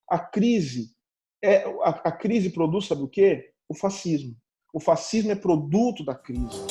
A crise produz, sabe o quê? O fascismo. O fascismo é produto da crise.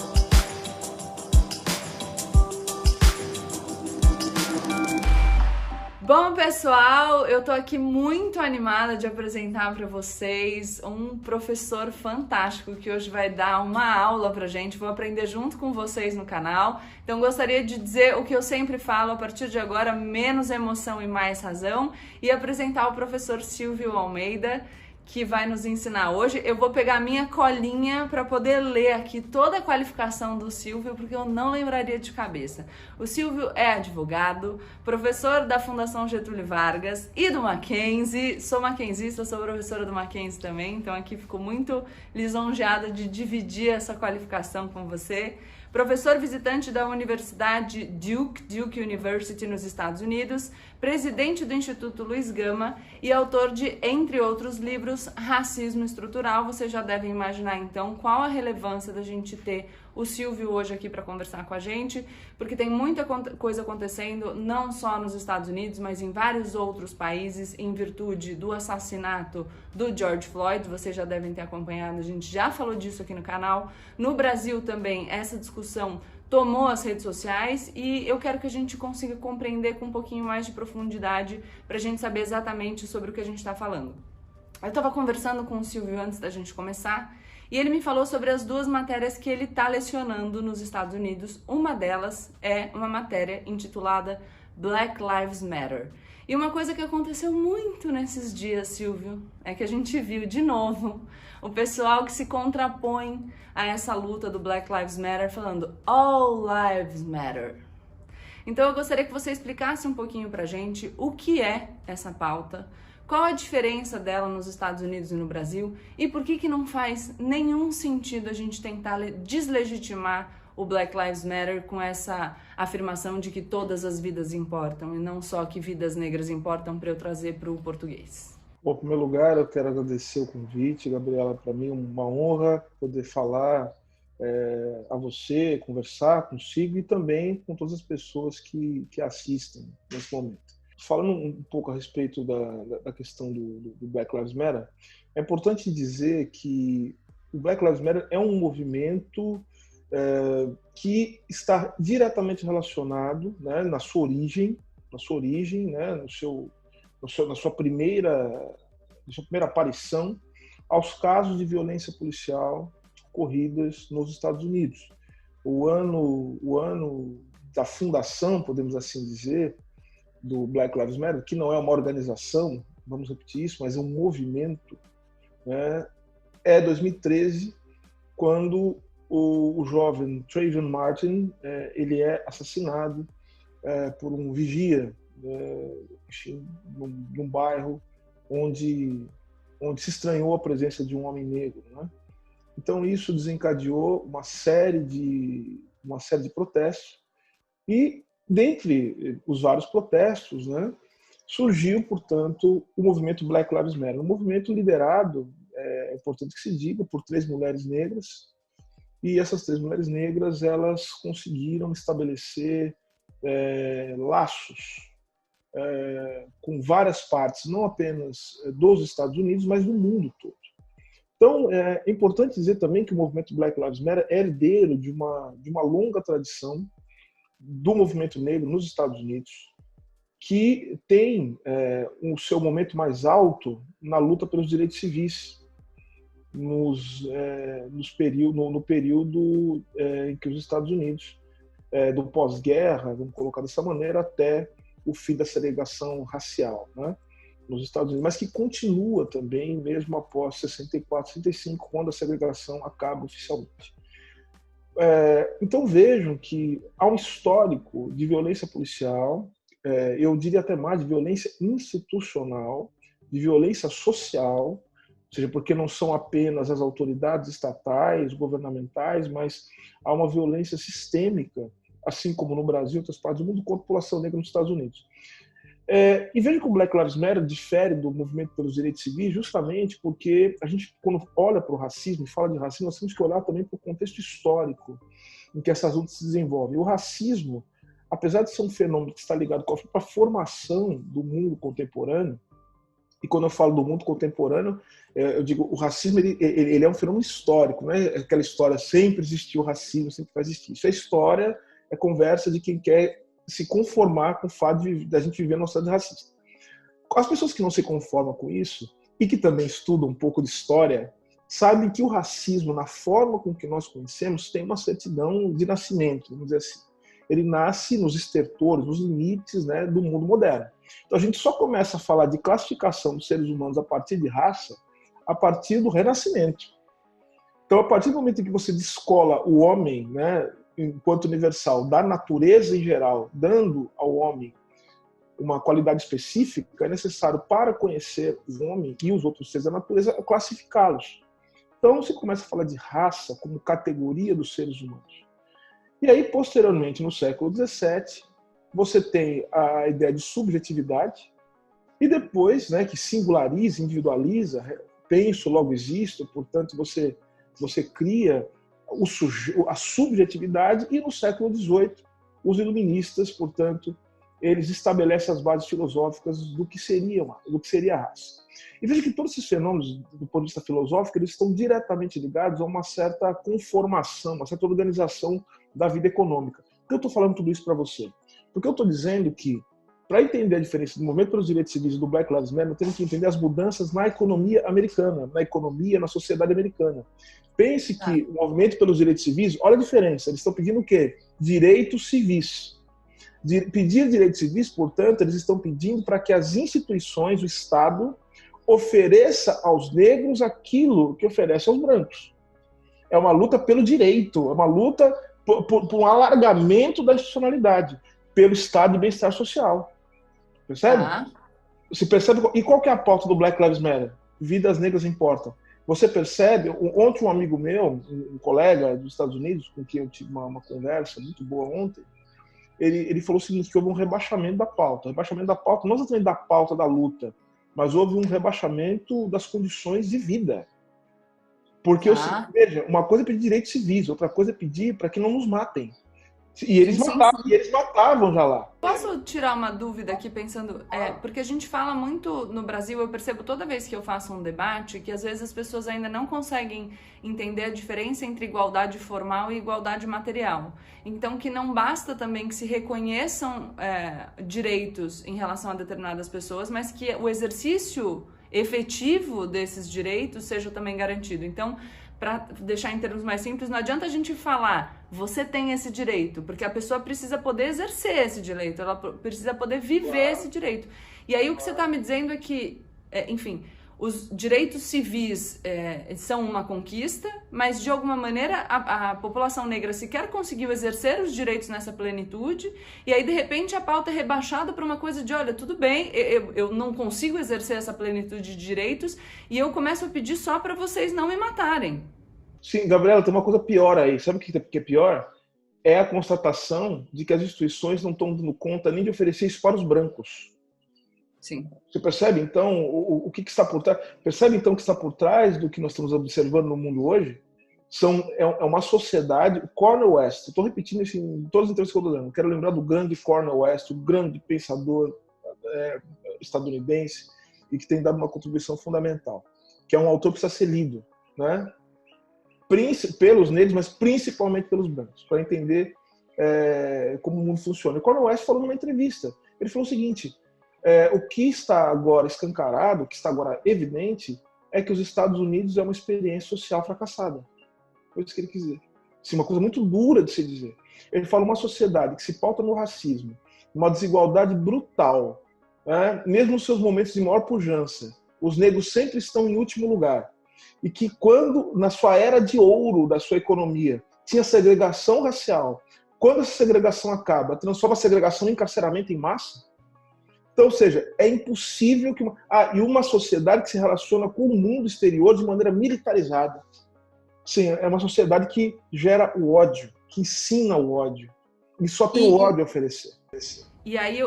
Bom, pessoal, eu tô aqui muito animada de apresentar para vocês um professor fantástico que hoje vai dar uma aula pra gente. Vou aprender junto com vocês no canal. Então, gostaria de dizer o que eu sempre falo a partir de agora: menos emoção e mais razão, e apresentar o professor Silvio Almeida, que vai nos ensinar hoje. Eu vou pegar minha colinha para poder ler aqui toda a qualificação do Silvio, porque eu não lembraria de cabeça. O Silvio é advogado, professor da Fundação Getúlio Vargas e do Mackenzie. Sou mackenzista, sou professora do Mackenzie também, então aqui fico muito lisonjeada de dividir essa qualificação com você. Professor visitante da Universidade Duke University nos Estados Unidos, presidente do Instituto Luiz Gama e autor de, entre outros livros, Racismo Estrutural. Vocês já devem imaginar, então, qual a relevância da gente ter o Silvio hoje aqui para conversar com a gente, porque tem muita coisa acontecendo, não só nos Estados Unidos, mas em vários outros países, em virtude do assassinato do George Floyd. Vocês já devem ter acompanhado, a gente já falou disso aqui no canal. No Brasil também, essa discussão tomou as redes sociais e eu quero que a gente consiga compreender com um pouquinho mais de profundidade para a gente saber exatamente sobre o que a gente está falando. Eu estava conversando com o Silvio antes da gente começar e ele me falou sobre as duas matérias que ele está lecionando nos Estados Unidos. Uma delas é uma matéria intitulada Black Lives Matter. E uma coisa que aconteceu muito nesses dias, Silvio, é que a gente viu de novo o pessoal que se contrapõe a essa luta do Black Lives Matter falando All Lives Matter. Então eu gostaria que você explicasse um pouquinho pra gente o que é essa pauta, qual a diferença dela nos Estados Unidos e no Brasil e por que não faz nenhum sentido a gente tentar deslegitimar o Black Lives Matter com essa afirmação de que todas as vidas importam e não só que vidas negras importam, para eu trazer para o português. Bom, em primeiro lugar, eu quero agradecer o convite, Gabriela. Para mim é uma honra poder falar a você, conversar consigo e também com todas as pessoas que assistem nesse momento. Falando um pouco a respeito da questão do Black Lives Matter, é importante dizer que o Black Lives Matter é um movimento que está diretamente relacionado, né, na sua origem, né, na sua primeira aparição, aos casos de violência policial ocorridas nos Estados Unidos. O ano da fundação, podemos assim dizer, do Black Lives Matter, que não é uma organização, vamos repetir isso, mas é um movimento, né, é 2013, quando o jovem Trayvon Martin ele é assassinado por um vigia num bairro onde se estranhou a presença de um homem negro, né? Então isso desencadeou uma série de protestos e dentre os vários protestos, né, surgiu, portanto, o movimento Black Lives Matter, um movimento liderado, é importante que se diga, por 3 mulheres negras. E essas 3 mulheres negras, elas conseguiram estabelecer laços com várias partes, não apenas dos Estados Unidos, mas do mundo todo. Então, é importante dizer também que o movimento Black Lives Matter é herdeiro de uma longa tradição do movimento negro nos Estados Unidos, que tem o seu momento mais alto na luta pelos direitos civis, no período em que os Estados Unidos, do pós-guerra, vamos colocar dessa maneira, até o fim da segregação racial, né, nos Estados Unidos, mas que continua também mesmo após 64, 65, quando a segregação acaba oficialmente. Então vejam que há um histórico de violência policial, eu diria até mais, de violência institucional, de violência social, ou seja, porque não são apenas as autoridades estatais, governamentais, mas há uma violência sistêmica, assim como no Brasil e outras partes do mundo, contra a população negra nos Estados Unidos. E veja que o Black Lives Matter difere do movimento pelos direitos civis justamente porque a gente, quando olha para o racismo e fala de racismo, nós temos que olhar também para o contexto histórico em que essas lutas se desenvolvem. O racismo, apesar de ser um fenômeno que está ligado com a formação do mundo contemporâneo, E quando eu falo do mundo contemporâneo, eu digo, o racismo ele é um fenômeno histórico, não é aquela história sempre existiu racismo, sempre vai existir. Isso é história, é conversa de quem quer se conformar com o fato da gente viver numa sociedade racista. As pessoas que não se conformam com isso e que também estudam um pouco de história sabem que o racismo, na forma com que nós conhecemos, tem uma certidão de nascimento, vamos dizer assim. Ele nasce nos estertores, nos limites, né, do mundo moderno. Então a gente só começa a falar de classificação dos seres humanos a partir de raça a partir do Renascimento. Então, a partir do momento em que você descola o homem, né, enquanto universal, da natureza em geral, dando ao homem uma qualidade específica, é necessário, para conhecer o homem e os outros seres da natureza, classificá-los. Então, você começa a falar de raça como categoria dos seres humanos. E aí, posteriormente, no século XVII, você tem a ideia de subjetividade, e depois, né, que singulariza, individualiza, penso, logo existo, portanto, você cria a subjetividade, e no século XVIII, os iluministas, portanto, eles estabelecem as bases filosóficas do que seria a raça. E veja que todos esses fenômenos, do ponto de vista filosófico, eles estão diretamente ligados a uma certa conformação, uma certa organização da vida econômica. Por que eu estou falando tudo isso para você? Porque eu estou dizendo que, para entender a diferença do movimento pelos direitos civis e do Black Lives Matter, nós temos que entender as mudanças na economia americana, na sociedade americana. Pense que o movimento pelos direitos civis, olha a diferença, eles estão pedindo o quê? Direitos civis. Pedir direitos civis, portanto, eles estão pedindo para que as instituições, o Estado, ofereça aos negros aquilo que oferece aos brancos. É uma luta pelo direito, é uma luta por um alargamento da institucionalidade, pelo estado de bem-estar social. Percebe? Você percebe? E qual que é a pauta do Black Lives Matter? Vidas negras importam. Você percebe? Ontem um amigo meu, um colega dos Estados Unidos, com quem eu tive uma conversa muito boa ontem, ele falou o seguinte, que houve um rebaixamento da pauta. Rebaixamento da pauta, não exatamente da pauta da luta, mas houve um rebaixamento das condições de vida. Porque, veja, uma coisa é pedir direitos civis, outra coisa é pedir para que não nos matem. E eles matavam, e eles matavam já lá. Posso tirar uma dúvida aqui pensando, porque a gente fala muito no Brasil, eu percebo toda vez que eu faço um debate, que às vezes as pessoas ainda não conseguem entender a diferença entre igualdade formal e igualdade material. Então que não basta também que se reconheçam direitos em relação a determinadas pessoas, mas que o exercício efetivo desses direitos seja também garantido. Então, para deixar em termos mais simples, não adianta a gente falar, você tem esse direito, porque a pessoa precisa poder exercer esse direito, ela precisa poder viver esse direito. E aí o que você está me dizendo é que, enfim, os direitos civis são uma conquista, mas de alguma maneira a população negra sequer conseguiu exercer os direitos nessa plenitude, e aí de repente a pauta é rebaixada para uma coisa de, olha, tudo bem, eu não consigo exercer essa plenitude de direitos, e eu começo a pedir só para vocês não me matarem. Sim, Gabriela, tem uma coisa pior aí. Sabe o que é pior? É a constatação de que as instituições não estão dando conta nem de oferecer isso para os brancos. Sim. Você percebe, então, o que está por trás? Percebe, então, o que está por trás do que nós estamos observando no mundo hoje? É uma sociedade... Cornel West, estou repetindo isso em todas as entrevistas que eu estou dando. Quero lembrar do grande Cornel West, o grande pensador estadunidense, e que tem dado uma contribuição fundamental, que é um autor que precisa ser lido, né? Pelos negros, mas principalmente pelos brancos, para entender como o mundo funciona. E Cornel West falou numa entrevista, ele falou o seguinte... o que está agora escancarado, o que está agora evidente, é que os Estados Unidos é uma experiência social fracassada. Foi isso que ele quis dizer. Assim, uma coisa muito dura de se dizer. Ele fala uma sociedade que se pauta no racismo, uma desigualdade brutal, né? Mesmo nos seus momentos de maior pujança, os negros sempre estão em último lugar. E que quando, na sua era de ouro da sua economia, tinha segregação racial, quando essa segregação acaba, transforma a segregação em encarceramento em massa. Então, ou seja, é impossível que... e uma sociedade que se relaciona com o mundo exterior de maneira militarizada. Sim, é uma sociedade que gera o ódio, que ensina o ódio. E só tem o ódio a oferecer. E aí,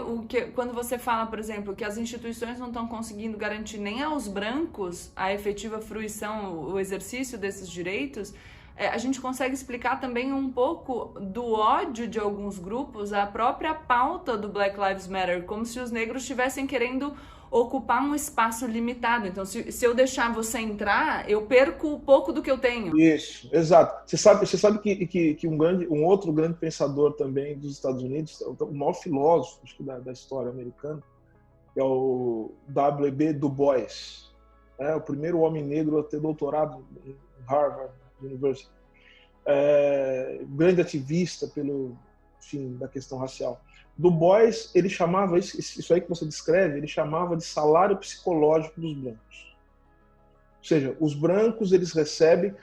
quando você fala, por exemplo, que as instituições não estão conseguindo garantir nem aos brancos a efetiva fruição, o exercício desses direitos... a gente consegue explicar também um pouco do ódio de alguns grupos à própria pauta do Black Lives Matter, como se os negros estivessem querendo ocupar um espaço limitado. Então, se eu deixar você entrar, eu perco pouco do que eu tenho. Isso, exato. Você sabe que um outro grande pensador também dos Estados Unidos, o maior filósofo acho que da história americana, é o W.E.B. Du Bois, o primeiro homem negro a ter doutorado em Harvard University, grande ativista pelo fim da questão racial. Du Bois, ele chamava isso aí que você descreve, ele chamava de salário psicológico dos brancos. Ou seja, os brancos eles recebem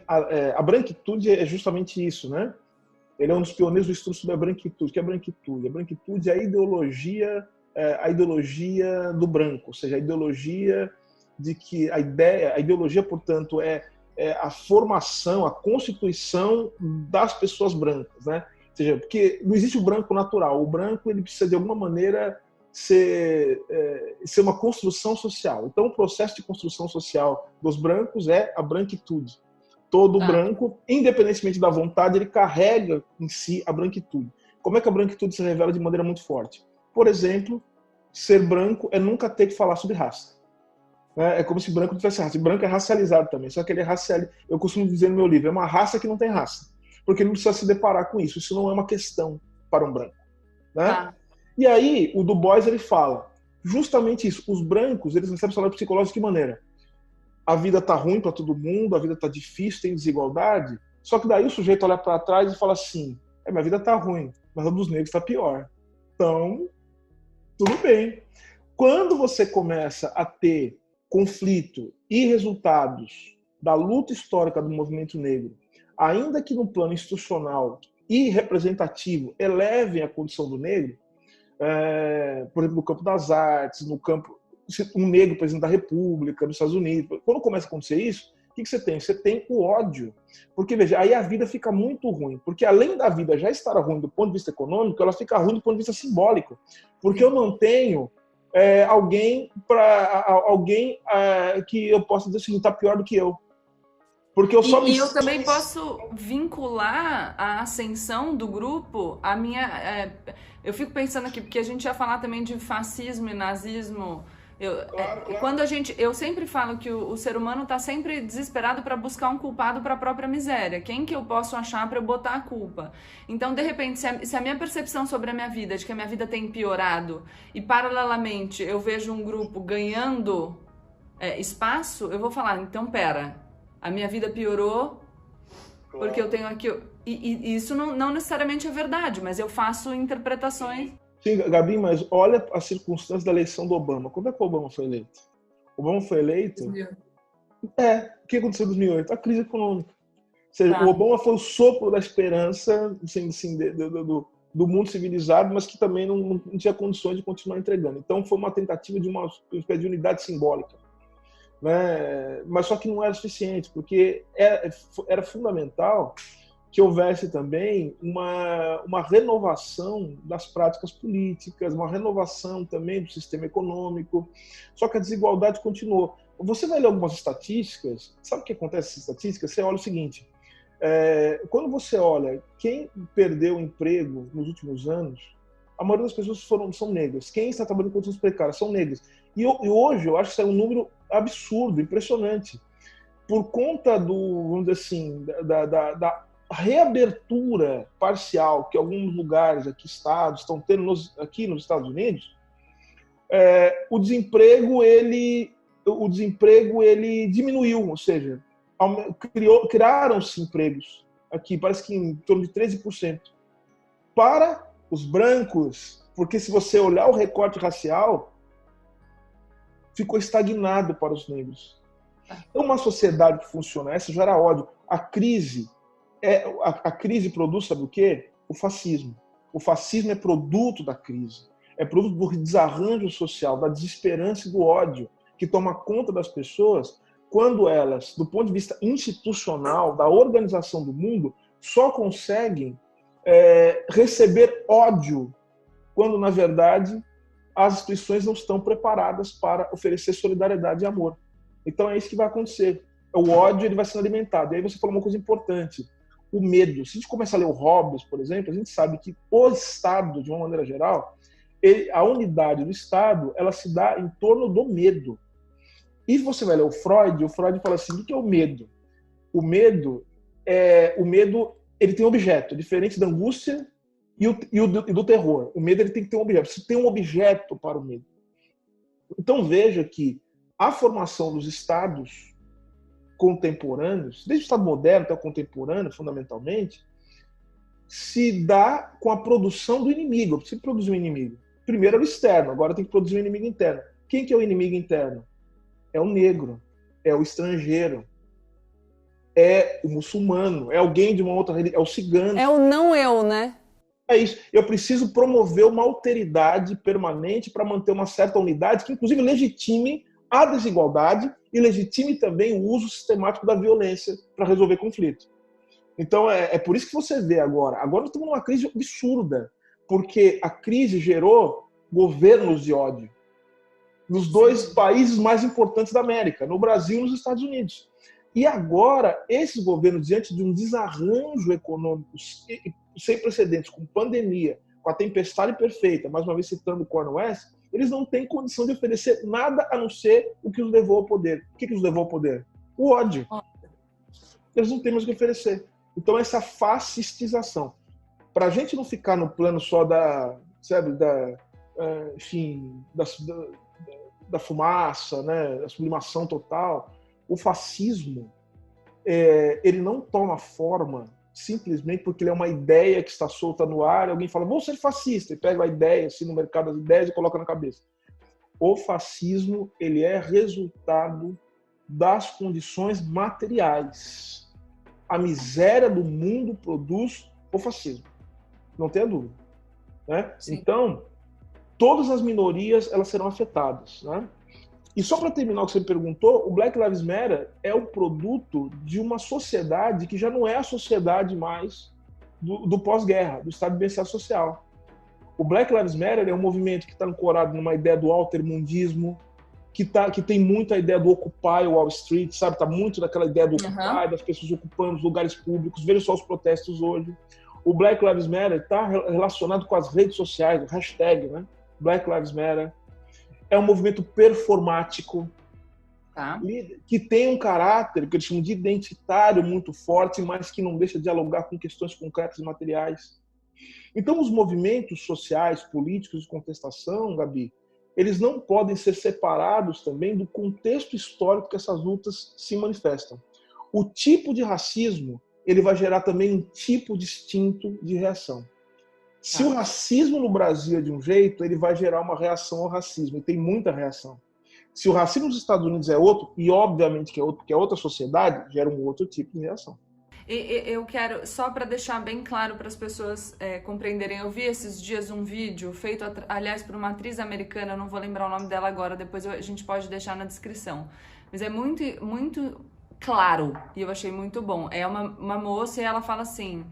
a branquitude é justamente isso, né? Ele é um dos pioneiros do estudo sobre a branquitude. O que é a branquitude? A branquitude é a ideologia do branco, ou seja, a ideologia de que a ideologia, portanto, é a formação, a constituição das pessoas brancas, né? Ou seja, porque não existe o branco natural. O branco ele precisa de alguma maneira ser uma construção social. Então, o processo de construção social dos brancos é a branquitude. Todo branco, independentemente da vontade, ele carrega em si a branquitude. Como é que a branquitude se revela de maneira muito forte? Por exemplo, ser branco é nunca ter que falar sobre raça. É como se branco não tivesse raça. E branco é racializado também, só que ele é racializado. Eu costumo dizer no meu livro, é uma raça que não tem raça. Porque ele não precisa se deparar com isso. Isso não é uma questão para um branco. Né? E aí, o Du Bois, ele fala justamente isso. Os brancos, eles recebem salário psicológico de que maneira? A vida tá ruim para todo mundo, a vida tá difícil, tem desigualdade. Só que daí o sujeito olha para trás e fala assim, minha vida tá ruim, mas a dos negros tá pior. Então, tudo bem. Quando você começa a ter conflito e resultados da luta histórica do movimento negro, ainda que no plano institucional e representativo elevem a condição do negro, por exemplo, no campo das artes, no campo um negro presidente da República, nos Estados Unidos, quando começa a acontecer isso, o que você tem? Você tem o ódio. Porque, veja, aí a vida fica muito ruim. Porque além da vida já estar ruim do ponto de vista econômico, ela fica ruim do ponto de vista simbólico. Porque eu não tenho alguém que eu possa dizer assim, está pior do que eu. Porque eu só eu também posso vincular a ascensão do grupo à minha... eu fico pensando aqui, porque a gente ia falar também de fascismo e nazismo. Claro. Quando eu sempre falo que o ser humano está sempre desesperado para buscar um culpado para a própria miséria. Quem que eu posso achar para eu botar a culpa? Então, de repente, se a minha percepção sobre a minha vida, de que a minha vida tem piorado, e paralelamente eu vejo um grupo ganhando espaço, eu vou falar, então pera, a minha vida piorou porque eu tenho aqui... E isso não necessariamente é verdade, mas eu faço interpretações... Sim, Gabi, mas olha as circunstâncias da eleição do Obama. Quando é que o Obama foi eleito? O Obama foi eleito... O que aconteceu em 2008? A crise econômica. Ou seja, o Obama foi o sopro da esperança assim, do mundo civilizado, mas que também não tinha condições de continuar entregando. Então foi uma tentativa de uma espécie de unidade simbólica. Né? Mas só que não era suficiente, porque era fundamental que houvesse também uma renovação das práticas políticas, uma renovação também do sistema econômico, só que a desigualdade continuou. Você vai ler algumas estatísticas, sabe o que acontece nessas estatísticas? Você olha o seguinte, quando você olha quem perdeu emprego nos últimos anos, a maioria das pessoas são negras. Quem está trabalhando em condições precárias são negras. E hoje eu acho que isso é um número absurdo, impressionante, por conta vamos dizer assim, da reabertura parcial que alguns lugares aqui, estados, estão tendo aqui nos Estados Unidos, o desemprego ele diminuiu, ou seja, criaram-se empregos aqui, parece que em torno de 13%, para os brancos, porque se você olhar o recorte racial, ficou estagnado para os negros. É uma sociedade que funciona, essa já era ódio. A crise produz, sabe o quê? O fascismo. O fascismo é produto da crise. É produto do desarranjo social, da desesperança e do ódio que toma conta das pessoas quando elas, do ponto de vista institucional, da organização do mundo, só conseguem receber ódio quando, na verdade, as instituições não estão preparadas para oferecer solidariedade e amor. Então é isso que vai acontecer. O ódio ele vai sendo alimentado. E aí você falou uma coisa importante. O medo. Se a gente começar a ler o Hobbes, por exemplo, a gente sabe que o Estado, de uma maneira geral, a unidade do Estado, ela se dá em torno do medo. E você vai ler o Freud fala assim, o que é o medo? O medo, ele tem um objeto, diferente da angústia e do terror. O medo, ele tem que ter um objeto. Você tem um objeto para o medo. Então veja que a formação dos estados contemporâneos, desde o estado moderno até o contemporâneo, fundamentalmente, se dá com a produção do inimigo. Eu preciso produzir um inimigo. Primeiro era o externo, agora tem que produzir um inimigo interno. Quem que é o inimigo interno? É o negro, é o estrangeiro, é o muçulmano, é alguém de uma outra religião, é o cigano. É o não eu, né? É isso. Eu preciso promover uma alteridade permanente para manter uma certa unidade que, inclusive, legitime a desigualdade e legitime também o uso sistemático da violência para resolver conflito. Então, é por isso que você vê agora. Agora nós estamos numa crise absurda, porque a crise gerou governos de ódio nos dois países mais importantes da América, no Brasil e nos Estados Unidos. E agora, esses governos, diante de um desarranjo econômico sem precedentes, com pandemia, com a tempestade perfeita, mais uma vez citando o Cornel West, eles não têm condição de oferecer nada a não ser o que os levou ao poder. O que os levou ao poder? O ódio. Eles não têm mais o que oferecer. Então, essa fascistização. Para a gente não ficar no plano só da fumaça, né, da sublimação total, o fascismo, ele não toma forma simplesmente porque ele é uma ideia que está solta no ar e alguém fala, vou ser fascista, e pega a ideia assim, no mercado das ideias e coloca na cabeça. O fascismo, ele é resultado das condições materiais. A miséria do mundo produz o fascismo. Não tenha dúvida. Né? Então, todas as minorias elas serão afetadas. Né? E só para terminar o que você me perguntou, o Black Lives Matter é o produto de uma sociedade que já não é a sociedade mais do pós-guerra, do estado de bem-estar social. O Black Lives Matter é um movimento que está ancorado numa ideia do altermundismo, que tem muito a ideia do Occupy Wall Street, sabe? Está muito daquela ideia do Occupy, das pessoas ocupando os lugares públicos. Veja só os protestos hoje. O Black Lives Matter está relacionado com as redes sociais, o hashtag, né? Black Lives Matter. É um movimento performático, que tem um caráter que eles chamam de identitário muito forte, mas que não deixa de dialogar com questões concretas e materiais. Então, os movimentos sociais, políticos de contestação, Gabi, eles não podem ser separados também do contexto histórico que essas lutas se manifestam. O tipo de racismo, ele vai gerar também um tipo distinto de reação. Se o racismo no Brasil é de um jeito, ele vai gerar uma reação ao racismo, e tem muita reação. Se o racismo nos Estados Unidos é outro, e obviamente que é outro, porque é outra sociedade, gera um outro tipo de reação. Eu quero, só para deixar bem claro para as pessoas compreenderem, eu vi esses dias um vídeo feito, aliás, por uma atriz americana, eu não vou lembrar o nome dela agora, depois a gente pode deixar na descrição. Mas é muito, muito claro, e eu achei muito bom. É uma moça e ela fala assim...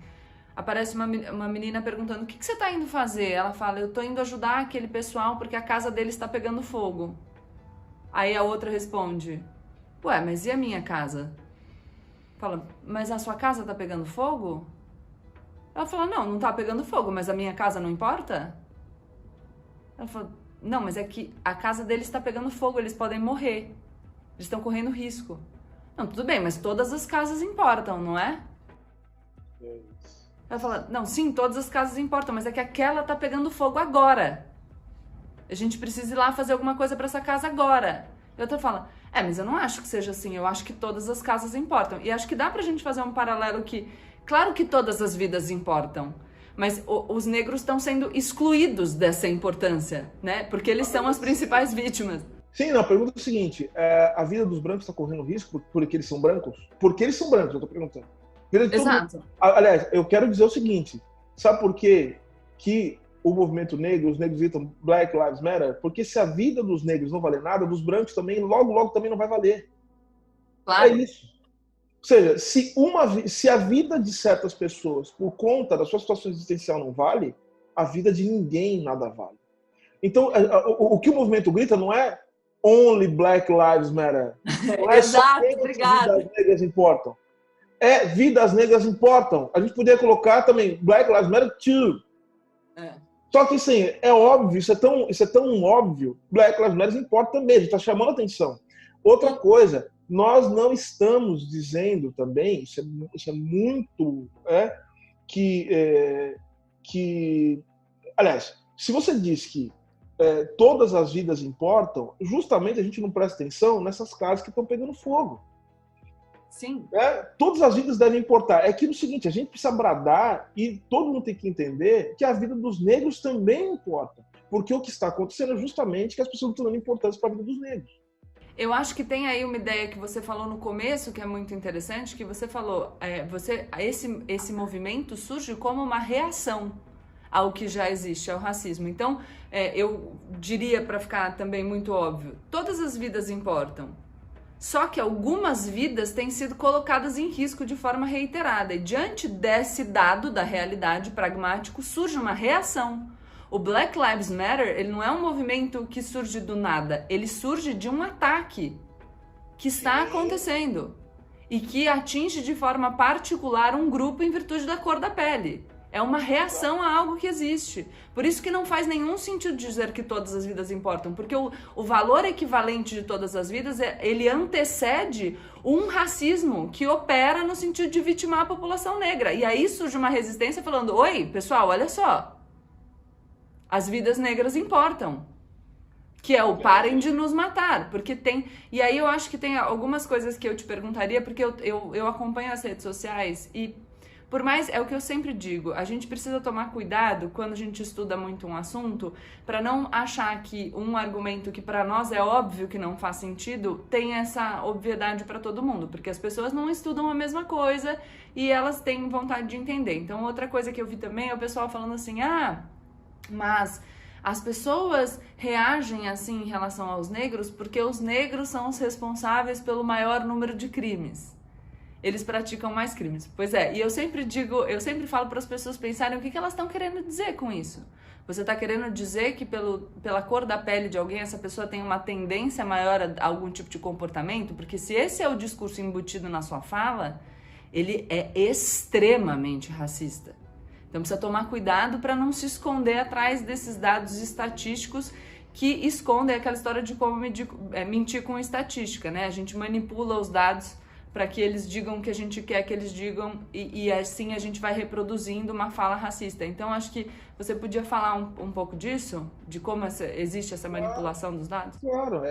Aparece uma menina perguntando, o que você está indo fazer? Ela fala, eu estou indo ajudar aquele pessoal porque a casa deles está pegando fogo. Aí a outra responde, ué, mas e a minha casa? Fala, mas a sua casa está pegando fogo? Ela fala, não está pegando fogo, mas a minha casa não importa? Ela fala, não, mas é que a casa deles está pegando fogo, eles podem morrer. Eles estão correndo risco. Não, tudo bem, mas todas as casas importam, não é? Ela fala, não, sim, todas as casas importam, mas é que aquela tá pegando fogo agora. A gente precisa ir lá fazer alguma coisa para essa casa agora. E outra fala, mas eu não acho que seja assim, eu acho que todas as casas importam. E acho que dá pra gente fazer um paralelo que, claro que todas as vidas importam, mas os negros estão sendo excluídos dessa importância, né? Porque eles são as principais vítimas. Sim, não, a pergunta é o seguinte, a vida dos brancos está correndo risco porque eles são brancos? Porque eles são brancos, eu tô perguntando. Exato. Aliás, eu quero dizer o seguinte, sabe por quê que o movimento negro, os negros gritam Black Lives Matter? Porque se a vida dos negros não vale nada, dos brancos também, logo também não vai valer. Claro. É isso. Ou seja, se a vida de certas pessoas, por conta da sua situação existencial, não vale, a vida de ninguém nada vale. Então, o que o movimento grita não é Only Black Lives Matter. Não é Exato, obrigada. Vidas negras importam. Vidas negras importam. A gente poderia colocar também Black Lives Matter too. Só que, assim, é óbvio, isso é tão óbvio, Black Lives Matter importa também, a gente está chamando a atenção. Outra coisa, nós não estamos dizendo também, isso é muito, que, aliás, se você diz que todas as vidas importam, justamente a gente não presta atenção nessas casas que estão pegando fogo. Sim. Todas as vidas devem importar. É que no seguinte, a gente precisa bradar e todo mundo tem que entender que a vida dos negros também importa. Porque o que está acontecendo é justamente que as pessoas estão dando importância para a vida dos negros. Eu acho que tem aí uma ideia que você falou no começo, que é muito interessante, que você falou, esse movimento surge como uma reação ao que já existe, ao racismo. Então, eu diria, para ficar também muito óbvio, todas as vidas importam. Só que algumas vidas têm sido colocadas em risco de forma reiterada. E diante desse dado da realidade pragmático, surge uma reação. O Black Lives Matter, ele não é um movimento que surge do nada. Ele surge de um ataque que está acontecendo e que atinge de forma particular um grupo em virtude da cor da pele. É uma reação a algo que existe. Por isso que não faz nenhum sentido dizer que todas as vidas importam, porque o valor equivalente de todas as vidas, ele antecede um racismo que opera no sentido de vitimar a população negra. E aí surge uma resistência falando, oi, pessoal, olha só, as vidas negras importam. Que é o parem de nos matar, porque tem... E aí eu acho que tem algumas coisas que eu te perguntaria, porque eu acompanho as redes sociais e... Por mais, é o que eu sempre digo, a gente precisa tomar cuidado quando a gente estuda muito um assunto para não achar que um argumento que para nós é óbvio que não faz sentido tem essa obviedade para todo mundo, porque as pessoas não estudam a mesma coisa e elas têm vontade de entender. Então, outra coisa que eu vi também é o pessoal falando assim, mas as pessoas reagem assim em relação aos negros porque os negros são os responsáveis pelo maior número de crimes. Eles praticam mais crimes. Pois é, e eu sempre falo para as pessoas pensarem o que elas estão querendo dizer com isso. Você está querendo dizer que pela cor da pele de alguém, essa pessoa tem uma tendência maior a algum tipo de comportamento? Porque se esse é o discurso embutido na sua fala, ele é extremamente racista. Então precisa tomar cuidado para não se esconder atrás desses dados estatísticos que escondem aquela história de como mentir com estatística, né? A gente manipula os dados para que eles digam o que a gente quer que eles digam e assim a gente vai reproduzindo uma fala racista. Então, acho que você podia falar um pouco disso, de como existe essa manipulação dos dados? Claro,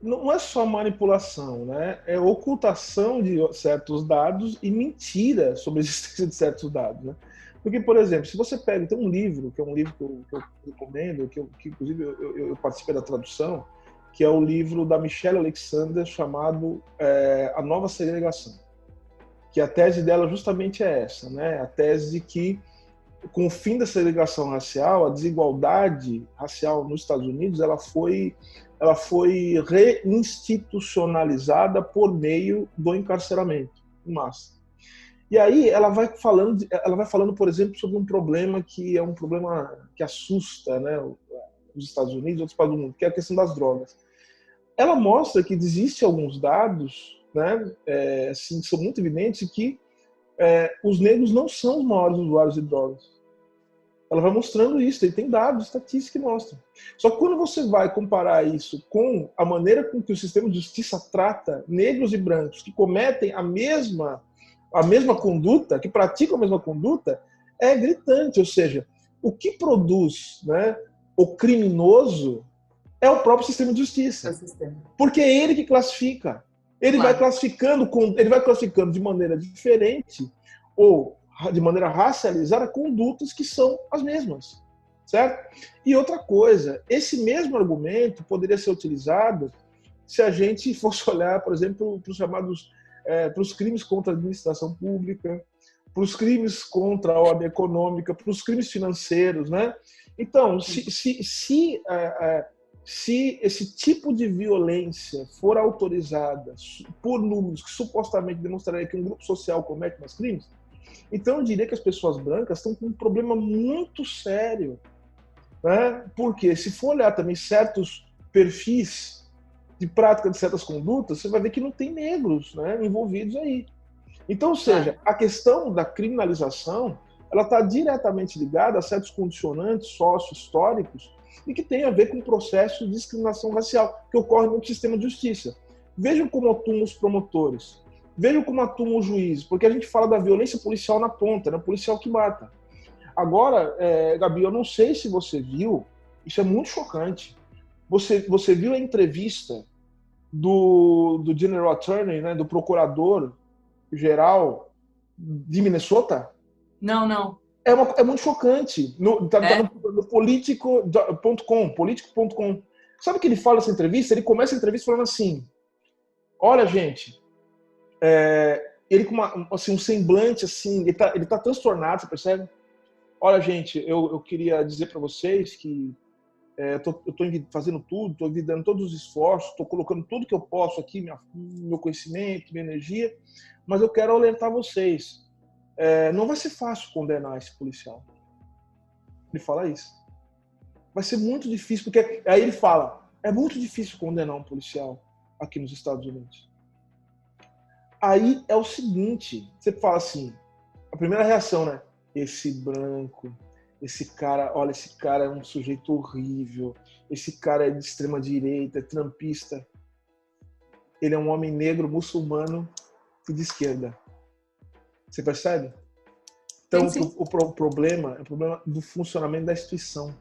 não é só manipulação, né? É ocultação de certos dados e mentira sobre a existência de certos dados, né? Porque, por exemplo, se você pega, tem um livro, que é um livro que eu recomendo, que inclusive eu participei da tradução, que é o livro da Michelle Alexander chamado A Nova Segregação, que a tese dela justamente é essa, né? A tese de que, com o fim da segregação racial, a desigualdade racial nos Estados Unidos ela foi reinstitucionalizada por meio do encarceramento em massa. E aí ela vai falando, por exemplo, sobre um problema que é um problema que assusta, né, os Estados Unidos e outros países do mundo, que é a questão das drogas. Ela mostra que existem alguns dados, né, assim, que são muito evidentes, que os negros não são os maiores usuários de drogas. Ela vai mostrando isso, e tem dados, estatísticos que mostram. Só que quando você vai comparar isso com a maneira com que o sistema de justiça trata negros e brancos que cometem a mesma conduta, que praticam a mesma conduta, é gritante. Ou seja, o que produz, né, o criminoso é o próprio sistema de justiça. Porque é ele que classifica. Ele vai classificando de maneira diferente ou de maneira racializada condutas que são as mesmas, certo? E outra coisa, esse mesmo argumento poderia ser utilizado se a gente fosse olhar, por exemplo, para os crimes contra a administração pública, para os crimes contra a ordem econômica, para os crimes financeiros, né? Então, se esse tipo de violência for autorizada por números que supostamente demonstrariam que um grupo social comete mais crimes, então eu diria que as pessoas brancas estão com um problema muito sério, né? Porque se for olhar também certos perfis de prática de certas condutas, você vai ver que não tem negros, né, envolvidos aí. Então, ou seja, a questão da criminalização ela está diretamente ligada a certos condicionantes sócio-históricos e que tem a ver com o processo de discriminação racial que ocorre no sistema de justiça. Vejam como atuam os promotores, vejam como atuam os juízes, porque a gente fala da violência policial na ponta, né? Policial que mata. Agora, Gabi, eu não sei se você viu, isso é muito chocante, você viu a entrevista do General Attorney, né, do procurador-geral de Minnesota? Não. É muito chocante. Tá no politico.com. Sabe o que ele fala nessa entrevista? Ele começa a entrevista falando assim, olha, gente, ele com um semblante assim, ele tá transtornado, você percebe? Olha, gente, eu queria dizer para vocês que eu tô fazendo tudo, estou dando todos os esforços, estou colocando tudo que eu posso aqui, meu conhecimento, minha energia, mas eu quero alertar vocês. Não vai ser fácil condenar esse policial. Ele fala isso. Vai ser muito difícil, porque aí ele fala, é muito difícil condenar um policial aqui nos Estados Unidos. Aí é o seguinte, você fala assim, a primeira reação, né? Esse branco, esse cara, olha, esse cara é um sujeito horrível, esse cara é de extrema direita, é trampista. Ele é um homem negro, muçulmano e de esquerda. Você percebe? Então, sim. O problema é o problema do funcionamento da instituição.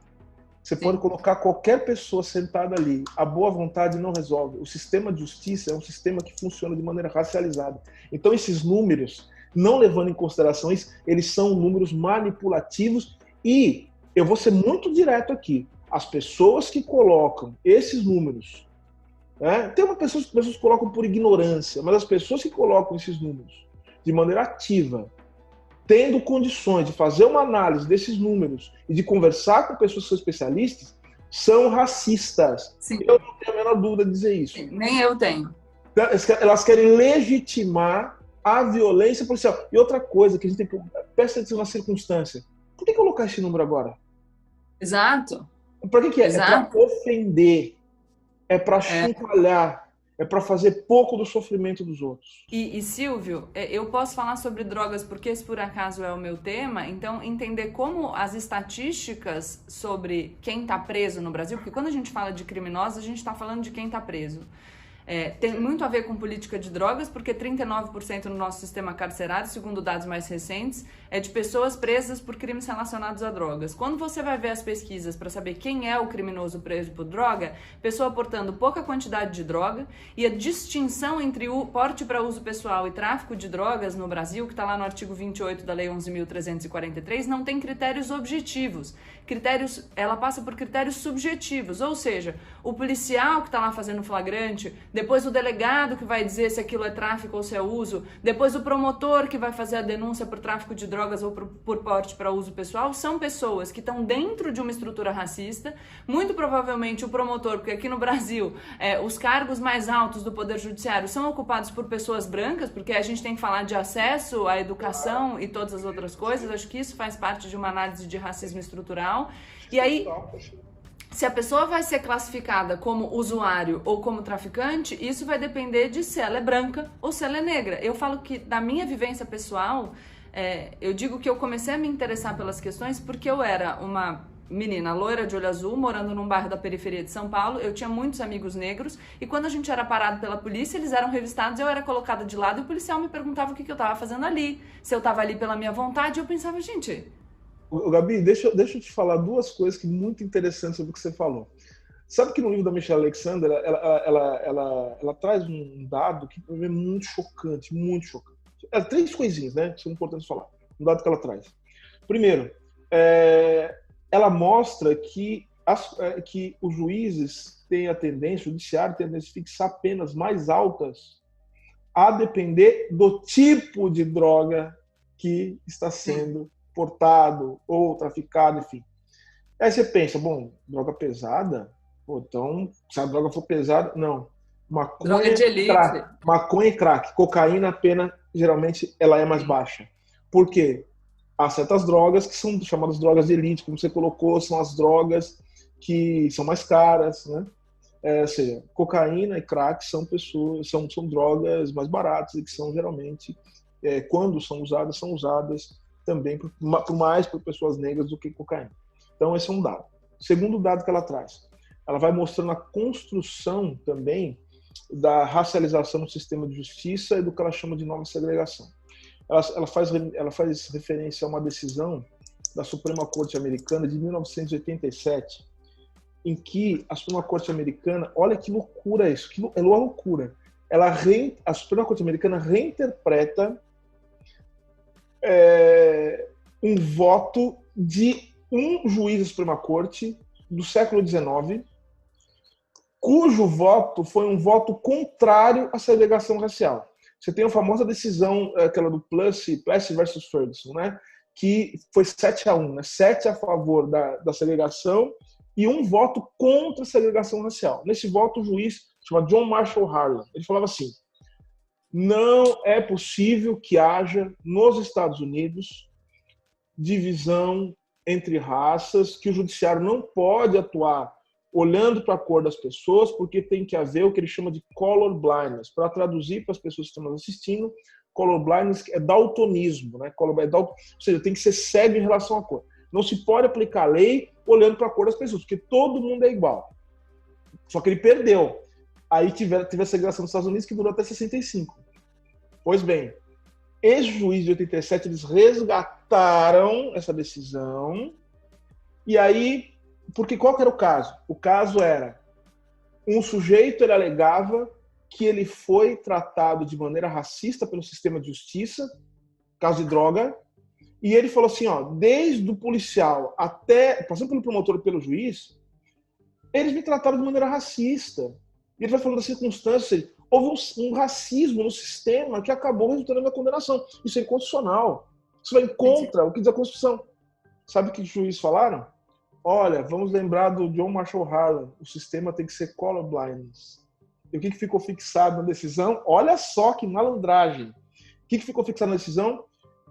Você pode colocar qualquer pessoa sentada ali, a boa vontade não resolve. O sistema de justiça é um sistema que funciona de maneira racializada. Então, esses números, não levando em consideração isso, eles são números manipulativos e eu vou ser muito direto aqui. As pessoas que colocam esses números, né? Tem pessoas que colocam por ignorância, mas as pessoas que colocam esses números de maneira ativa, tendo condições de fazer uma análise desses números e de conversar com pessoas que são especialistas, são racistas. Sim. Eu não tenho a menor dúvida de dizer isso. Nem eu tenho. Elas querem legitimar a violência policial. E outra coisa que a gente tem que... Presta atenção na circunstância. Por que colocar esse número agora? Exato. Para que é? Exato. É para ofender. É para chincalhar. É para fazer pouco do sofrimento dos outros. E Silvio, eu posso falar sobre drogas porque esse por acaso é o meu tema, então entender como as estatísticas sobre quem está preso no Brasil, porque quando a gente fala de criminosos, a gente está falando de quem está preso. Tem muito a ver com política de drogas, porque 39% no nosso sistema carcerário, segundo dados mais recentes, é de pessoas presas por crimes relacionados a drogas. Quando você vai ver as pesquisas para saber quem é o criminoso preso por droga, pessoa portando pouca quantidade de droga, e a distinção entre o porte para uso pessoal e tráfico de drogas no Brasil, que está lá no artigo 28 da Lei 11.343, não tem critérios objetivos. Ela passa por critérios subjetivos, ou seja, o policial que está lá fazendo flagrante, depois o delegado que vai dizer se aquilo é tráfico ou se é uso, depois o promotor que vai fazer a denúncia por tráfico de drogas ou por porte para uso pessoal, são pessoas que estão dentro de uma estrutura racista, muito provavelmente o promotor, porque aqui no Brasil os cargos mais altos do Poder Judiciário são ocupados por pessoas brancas, porque a gente tem que falar de acesso à educação e todas as outras coisas, acho que isso faz parte de uma análise de racismo estrutural. E aí, se a pessoa vai ser classificada como usuário ou como traficante, isso vai depender de se ela é branca ou se ela é negra. Eu falo que, da minha vivência pessoal, eu digo que eu comecei a me interessar pelas questões porque eu era uma menina loira de olho azul, morando num bairro da periferia de São Paulo, eu tinha muitos amigos negros, e quando a gente era parado pela polícia, eles eram revistados, eu era colocada de lado e o policial me perguntava o que eu estava fazendo ali, se eu estava ali pela minha vontade, e eu pensava, gente... Gabi, deixa eu te falar duas coisas que muito interessantes sobre o que você falou. Sabe que no livro da Michelle Alexander, ela traz um dado que para mim é muito chocante, muito chocante. Três coisinhas, né, que são importantes falar. Um dado que ela traz. Primeiro, ela mostra que os juízes têm a tendência, o judiciário tem a tendência de fixar penas mais altas a depender do tipo de droga que está sendo portado ou traficado, enfim. Aí você pensa, bom, droga pesada? Pô, então, se a droga for pesada, não. Droga de elite. Maconha e crack. Cocaína, a pena, geralmente, ela é mais baixa. Por quê? Há certas drogas que são chamadas drogas de elite, como você colocou, são as drogas que são mais caras, né? Ou seja, cocaína e crack são drogas mais baratas e que são geralmente, quando são usadas também mais por pessoas negras do que cocaína. Então, esse é um dado. Segundo dado que ela traz, ela vai mostrando a construção também da racialização no sistema de justiça e do que ela chama de nova segregação. Ela faz referência a uma decisão da Suprema Corte Americana de 1987, em que a Suprema Corte Americana, olha que loucura isso, que é uma loucura. A Suprema Corte Americana reinterpreta um voto de um juiz da Suprema Corte do século XIX, cujo voto foi um voto contrário à segregação racial. Você tem a famosa decisão, aquela do Plessy versus Ferguson, né? Que foi 7-1, né? 7 a favor da segregação e um voto contra a segregação racial. Nesse voto, o juiz, chama John Marshall Harlan, ele falava assim: não é possível que haja nos Estados Unidos divisão entre raças, que o judiciário não pode atuar olhando para a cor das pessoas, porque tem que haver o que ele chama de color blindness. Para traduzir para as pessoas que estão nos assistindo, color blindness é daltonismo, né? Ou seja, tem que ser cego em relação à cor. Não se pode aplicar a lei olhando para a cor das pessoas, porque todo mundo é igual. Só que ele perdeu. Aí teve a segregação nos Estados Unidos, que durou até 65. Pois bem, esse juiz de 87, eles resgataram essa decisão. E aí, porque qual que era o caso? O caso era, um sujeito, ele alegava que ele foi tratado de maneira racista pelo sistema de justiça, caso de droga, e ele falou assim, ó, desde o policial até, passando pelo promotor e pelo juiz, eles me trataram de maneira racista. E ele vai falando das circunstâncias, houve um racismo no sistema que acabou resultando na condenação. Isso é inconstitucional. Isso vai contra o que diz a Constituição. Sabe o que os juízes falaram? Olha, vamos lembrar do John Marshall Harlan, o sistema tem que ser colorblindness. E o que ficou fixado na decisão? Olha só que malandragem. O que ficou fixado na decisão?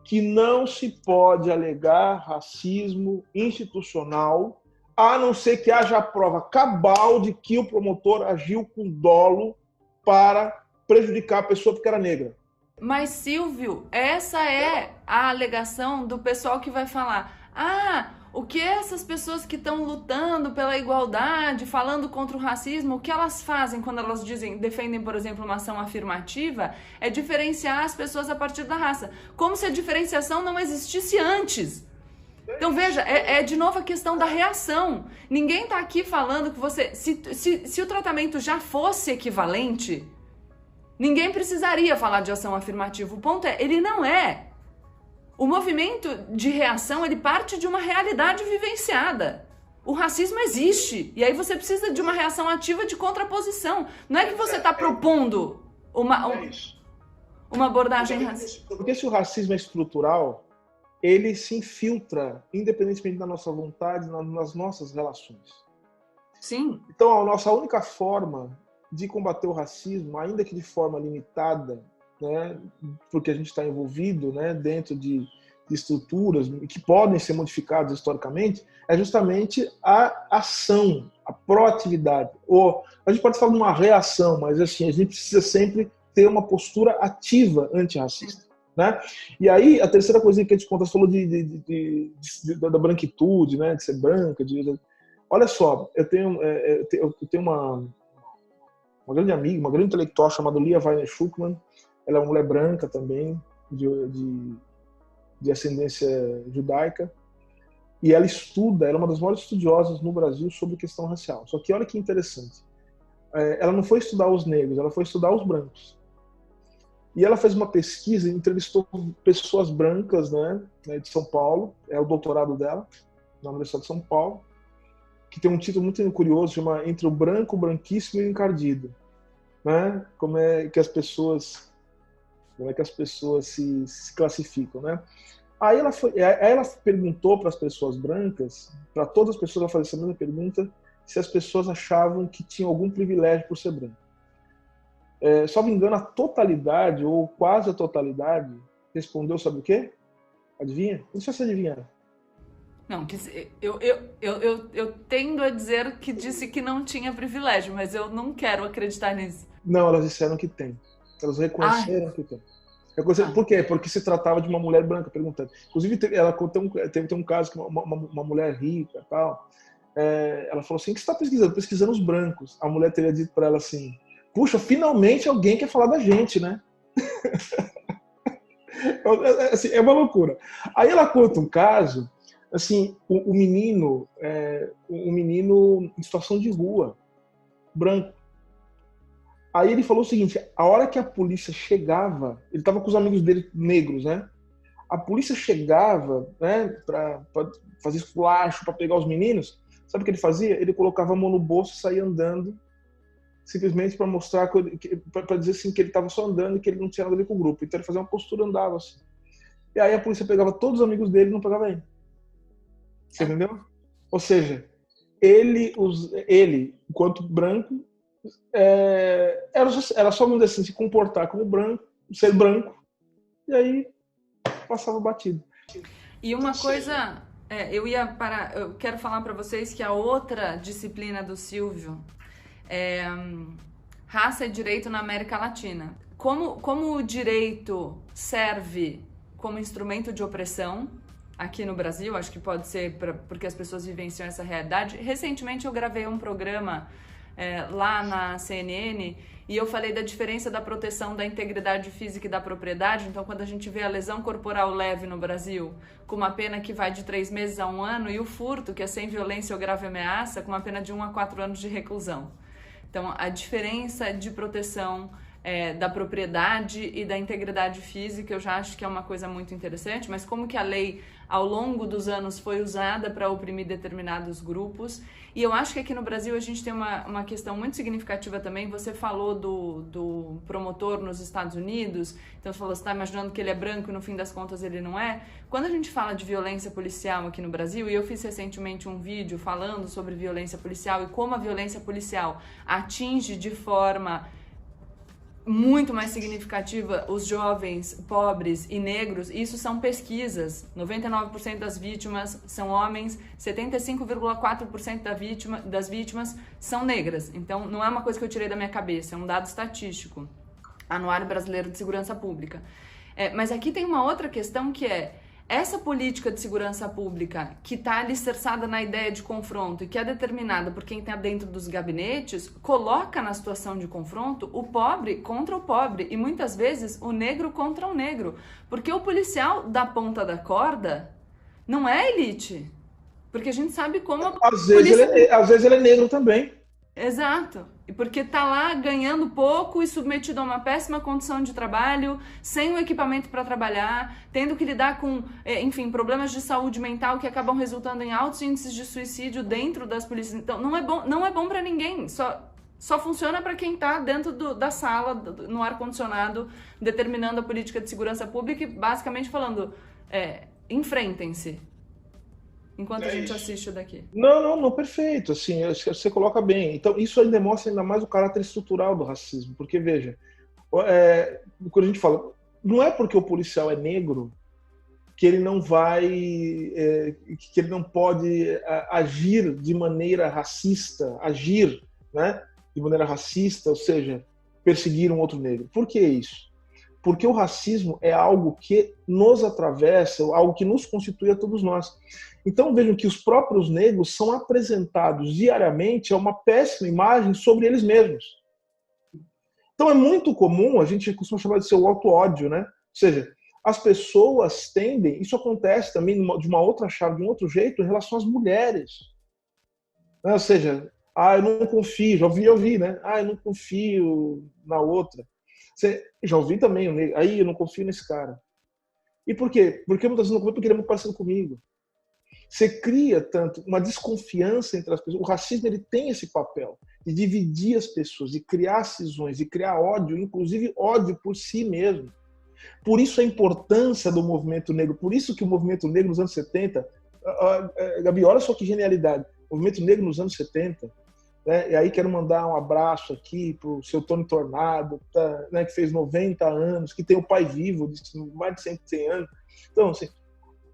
Que não se pode alegar racismo institucional, a não ser que haja a prova cabal de que o promotor agiu com dolo para prejudicar a pessoa porque era negra. Mas, Silvio, essa é a alegação do pessoal que vai falar: ah, o que essas pessoas que estão lutando pela igualdade, falando contra o racismo, o que elas fazem quando elas defendem, por exemplo, uma ação afirmativa, é diferenciar as pessoas a partir da raça. Como se a diferenciação não existisse antes. Então, veja, é de novo a questão da reação. Ninguém está aqui falando que você... Se o tratamento já fosse equivalente, ninguém precisaria falar de ação afirmativa. O ponto é, ele não é. O movimento de reação, ele parte de uma realidade vivenciada. O racismo existe. E aí você precisa de uma reação ativa de contraposição. Não é que você está propondo uma abordagem racista. Porque se o racismo é estrutural, ele se infiltra, independentemente da nossa vontade, nas nossas relações. Sim. Então, a nossa única forma de combater o racismo, ainda que de forma limitada, né, porque a gente está envolvido, né, dentro de estruturas que podem ser modificadas historicamente, é justamente a ação, a proatividade. Ou a gente pode falar de uma reação, mas assim, a gente precisa sempre ter uma postura ativa antirracista. Né? E aí, a terceira coisinha que a gente conta, você falou da branquitude, né? De ser branca. Olha só, eu tenho uma grande amiga, uma grande intelectual chamada Lia Weiner Schuckman. Ela é uma mulher branca também, de ascendência judaica. E ela é uma das maiores estudiosas no Brasil sobre questão racial. Só que olha que interessante. Ela não foi estudar os negros, ela foi estudar os brancos. E ela fez uma pesquisa, entrevistou pessoas brancas, né, de São Paulo, é o doutorado dela, na Universidade de São Paulo, que tem um título muito curioso, chama Entre o Branco, o Branquíssimo e o Encardido. Né? Como é que as pessoas se classificam. Né? Aí ela perguntou para as pessoas brancas, para todas as pessoas, ela fazia essa mesma pergunta, se as pessoas achavam que tinham algum privilégio por ser branco. Só me engano, a totalidade, ou quase a totalidade, respondeu, sabe o quê? Adivinha? Não sei se adivinha. Não, eu tendo a dizer que disse que não tinha privilégio, mas eu não quero acreditar nisso. Não, elas disseram que tem. Elas reconheceram que tem. Por quê? Porque se tratava de uma mulher branca, perguntando. Inclusive, ela teve um caso que uma mulher rica, tal, ela falou assim, o que você está pesquisando? Pesquisando os brancos. A mulher teria dito para ela assim, puxa, finalmente alguém quer falar da gente, né? Assim, é uma loucura. Aí ela conta um caso, assim, um menino em situação de rua, branco. Aí ele falou o seguinte, a hora que a polícia chegava, ele estava com os amigos dele negros, né? A polícia chegava, né, para fazer esculacho, para pegar os meninos, sabe o que ele fazia? Ele colocava a mão no bolso e saía andando, simplesmente para mostrar, para dizer assim, que ele estava só andando e que ele não tinha nada a ver com o grupo. Então ele fazia uma postura, andava assim. E aí a polícia pegava todos os amigos dele e não pegava ele. Você entendeu? Ou seja, ele enquanto branco, era só, vamos dizer assim, se comportar como branco, ser branco, e aí passava batido. E uma coisa, eu quero falar para vocês que a outra disciplina do Silvio é raça e direito na América Latina. Como o direito serve como instrumento de opressão aqui no Brasil, acho que pode ser porque as pessoas vivenciam essa realidade. Recentemente eu gravei um programa lá na CNN e eu falei da diferença da proteção da integridade física e da propriedade. Então, quando a gente vê a lesão corporal leve no Brasil, com uma pena que vai de 3 meses a 1 ano, e o furto, que é sem violência ou grave ameaça, com uma pena de 1 a 4 anos de reclusão. Então, a diferença de proteção da propriedade e da integridade física, eu já acho que é uma coisa muito interessante, mas como que a lei, ao longo dos anos, foi usada para oprimir determinados grupos. E eu acho que aqui no Brasil a gente tem uma questão muito significativa também. Você falou do promotor nos Estados Unidos, então você falou, você está imaginando que ele é branco e no fim das contas ele não é. Quando a gente fala de violência policial aqui no Brasil, e eu fiz recentemente um vídeo falando sobre violência policial e como a violência policial atinge de forma muito mais significativa os jovens pobres e negros, isso são pesquisas. 99% das vítimas são homens, 75,4% das vítimas são negras. Então, não é uma coisa que eu tirei da minha cabeça, é um dado estatístico. Anuário Brasileiro de Segurança Pública. Mas aqui tem uma outra questão que é essa política de segurança pública que está alicerçada na ideia de confronto e que é determinada por quem está dentro dos gabinetes, coloca na situação de confronto o pobre contra o pobre e muitas vezes o negro contra o negro. Porque o policial da ponta da corda não é elite. Porque a gente sabe como a polícia... Às vezes ele é negro também. Exato. E porque tá lá ganhando pouco e submetido a uma péssima condição de trabalho, sem o equipamento para trabalhar, tendo que lidar com, enfim, problemas de saúde mental que acabam resultando em altos índices de suicídio dentro das polícias. Então, não é bom para ninguém. Só funciona para quem tá dentro da sala, no ar-condicionado, determinando a política de segurança pública e basicamente falando, enfrentem-se. Enquanto a gente assiste o daqui. Não, perfeito. Assim, você coloca bem. Então, isso ainda demonstra ainda mais o caráter estrutural do racismo. Porque, veja, quando a gente fala, não é porque o policial é negro que ele não vai, que ele não pode agir de maneira racista, né, de maneira racista, ou seja, perseguir um outro negro. Por que isso? Porque o racismo é algo que nos atravessa, algo que nos constitui a todos nós. Então vejam que os próprios negros são apresentados diariamente a uma péssima imagem sobre eles mesmos. Então é muito comum, a gente costuma chamar de seu auto-ódio, né? Ou seja, as pessoas tendem, isso acontece também de uma outra chave, de um outro jeito, em relação às mulheres. Né? Ou seja, eu não confio, já ouvi, né? Eu não confio na outra. Já ouvi também, eu não confio nesse cara. E por quê? Porque eu não estou sendo comigo, porque ele é muito parecido comigo. Você cria tanto uma desconfiança entre as pessoas. O racismo ele tem esse papel de dividir as pessoas, de criar cisões, de criar ódio, inclusive ódio por si mesmo. Por isso a importância do movimento negro, por isso que o movimento negro nos anos 70, Gabi, olha só que genialidade, o movimento negro nos anos 70, né, e aí quero mandar um abraço aqui pro seu Tony Tornado, né, que fez 90 anos, que tem o pai vivo, mais de 100 anos. Então, assim,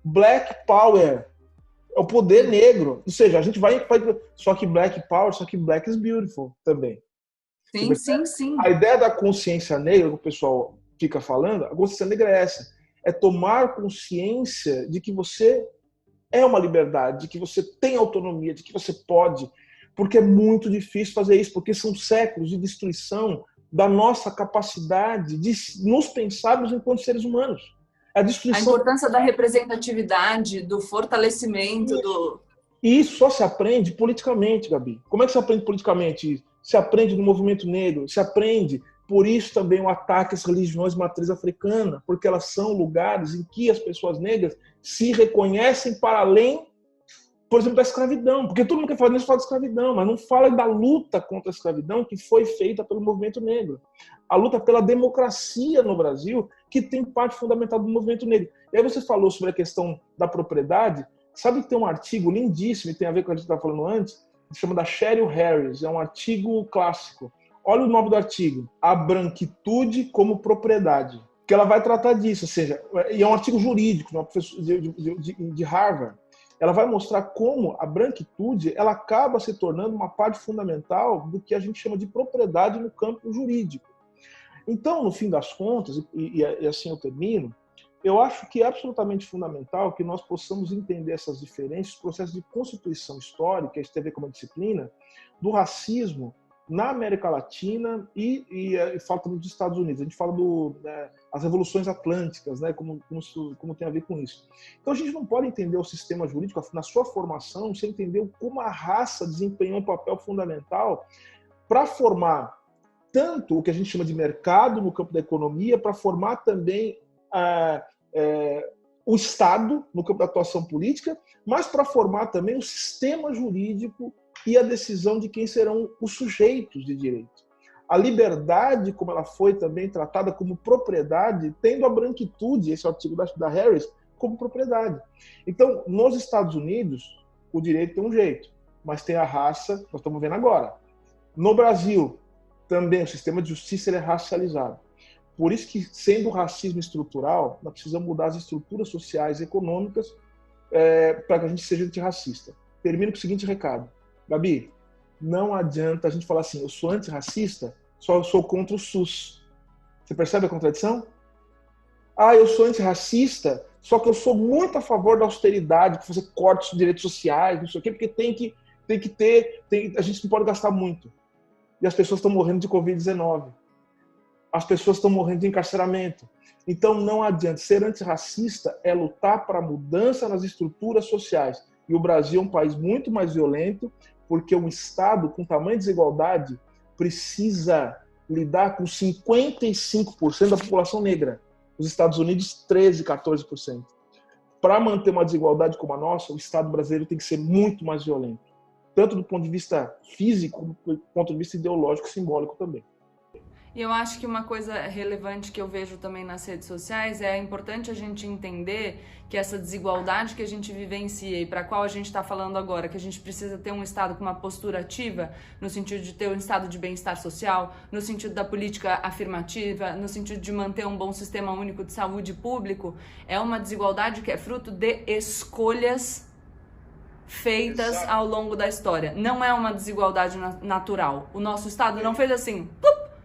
Black Power, é o poder negro. Ou seja, a gente vai... Só que Black Power, só que Black is Beautiful também. Sim. A ideia da consciência negra, que o pessoal fica falando, a consciência negra é essa. É tomar consciência de que você é uma liberdade, de que você tem autonomia, de que você pode, porque é muito difícil fazer isso, porque são séculos de destruição da nossa capacidade de nos pensarmos enquanto seres humanos. A importância da representatividade, do fortalecimento do... E isso só se aprende politicamente, Gabi. Como é que se aprende politicamente? Se aprende no movimento negro, se aprende, por isso também o ataque às religiões de matriz africana, porque elas são lugares em que as pessoas negras se reconhecem para além, por exemplo, da escravidão. Porque todo mundo que fala nisso fala de escravidão, mas não fala da luta contra a escravidão que foi feita pelo movimento negro. A luta pela democracia no Brasil, que tem parte fundamental do movimento negro. E aí você falou sobre a questão da propriedade. Sabe que tem um artigo lindíssimo, e tem a ver com o que a gente estava falando antes, que se chama da Cheryl Harris, é um artigo clássico. Olha o nome do artigo, A Branquitude como Propriedade, que ela vai tratar disso, ou seja, e é um artigo jurídico, de uma professora de Harvard. Ela vai mostrar como a branquitude ela acaba se tornando uma parte fundamental do que a gente chama de propriedade no campo jurídico. Então, no fim das contas, e assim eu termino, eu acho que é absolutamente fundamental que nós possamos entender essas diferenças, processos de constituição histórica, isso tem a ver com uma disciplina, do racismo na América Latina e fala também dos Estados Unidos. A gente fala das revoluções atlânticas, né, como tem a ver com isso. Então a gente não pode entender o sistema jurídico na sua formação sem entender como a raça desempenhou um papel fundamental para formar tanto o que a gente chama de mercado no campo da economia, para formar também o Estado no campo da atuação política, mas para formar também o sistema jurídico e a decisão de quem serão os sujeitos de direito. A liberdade, como ela foi também tratada como propriedade, tendo a branquitude, esse artigo da Harris, como propriedade. Então, nos Estados Unidos, o direito tem um jeito, mas tem a raça, nós estamos vendo agora. No Brasil, também o sistema de justiça ele é racializado. Por isso que, sendo o racismo estrutural, nós precisamos mudar as estruturas sociais e econômicas para que a gente seja antirracista. Termino com o seguinte recado. Gabi, não adianta a gente falar assim, eu sou antirracista, só eu sou contra o SUS. Você percebe a contradição? Ah, eu sou antirracista, só que eu sou muito a favor da austeridade, de fazer cortes de direitos sociais, não sei o quê, porque a gente não pode gastar muito. E as pessoas estão morrendo de Covid-19. As pessoas estão morrendo de encarceramento. Então não adianta. Ser antirracista é lutar para a mudança nas estruturas sociais. E o Brasil é um país muito mais violento, porque um Estado com tamanha desigualdade precisa lidar com 55% da população negra. Os Estados Unidos, 13%, 14%. Para manter uma desigualdade como a nossa, o Estado brasileiro tem que ser muito mais violento. Tanto do ponto de vista físico, como do ponto de vista ideológico e simbólico também. E eu acho que uma coisa relevante que eu vejo também nas redes sociais é importante a gente entender que essa desigualdade que a gente vivencia e para a qual a gente está falando agora, que a gente precisa ter um Estado com uma postura ativa, no sentido de ter um estado de bem-estar social, no sentido da política afirmativa, no sentido de manter um bom sistema único de saúde público, é uma desigualdade que é fruto de escolhas feitas ao longo da história. Não é uma desigualdade natural. O nosso Estado não fez assim...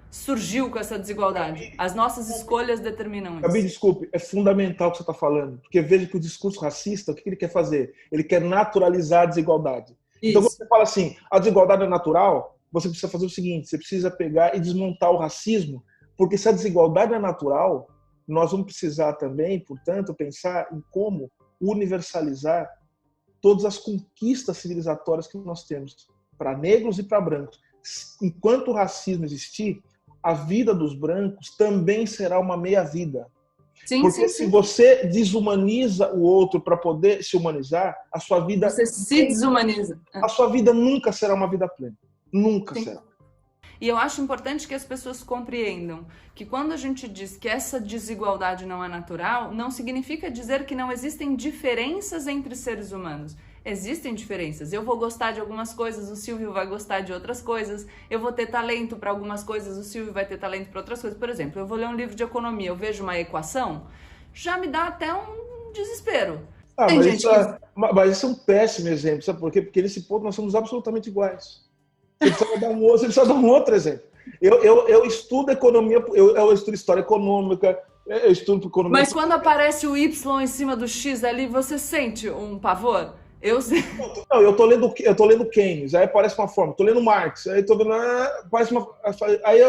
surgiu com essa desigualdade. As nossas escolhas determinam isso. Gabi, desculpe, é fundamental o que você está falando, porque veja que o discurso racista, o que ele quer fazer? Ele quer naturalizar a desigualdade. Isso. Então, quando você fala assim, a desigualdade é natural, você precisa fazer o seguinte, você precisa pegar e desmontar o racismo, porque se a desigualdade é natural, nós vamos precisar também, portanto, pensar em como universalizar todas as conquistas civilizatórias que nós temos, para negros e para brancos. Enquanto o racismo existir, a vida dos brancos também será uma meia-vida. Porque se você desumaniza o outro para poder se humanizar, a sua vida... Você se desumaniza. A sua vida nunca será uma vida plena. Nunca será. E eu acho importante que as pessoas compreendam que quando a gente diz que essa desigualdade não é natural, não significa dizer que não existem diferenças entre seres humanos. Existem diferenças. Eu vou gostar de algumas coisas, o Silvio vai gostar de outras coisas. Eu vou ter talento para algumas coisas, o Silvio vai ter talento para outras coisas. Por exemplo, eu vou ler um livro de economia, eu vejo uma equação, já me dá até um desespero. Mas isso é um péssimo exemplo, sabe por quê? Porque nesse ponto nós somos absolutamente iguais. Você precisa dar um outro exemplo. Eu estudo economia, eu estudo história econômica, eu estudo economia. Mas quando aparece o Y em cima do X ali, você sente um pavor? Não, eu tô lendo Keynes, aí parece uma forma, tô lendo Marx, aí tô vendo, parece uma, aí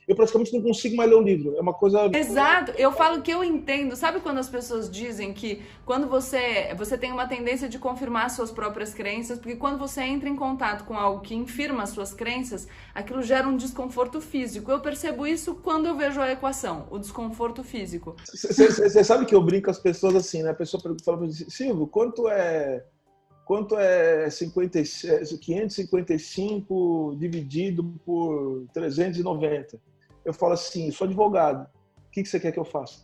eu praticamente não consigo mais ler um livro, é uma coisa... Exato, eu falo que eu entendo, sabe quando as pessoas dizem que quando você tem uma tendência de confirmar suas próprias crenças, porque quando você entra em contato com algo que infirma as suas crenças, aquilo gera um desconforto físico. Eu percebo isso quando eu vejo a equação, o desconforto físico. Você sabe que eu brinco com as pessoas assim, né? A pessoa fala para mim, Silvio, quanto é 555 dividido por 390? Eu falo assim, sou advogado, o que você quer que eu faça?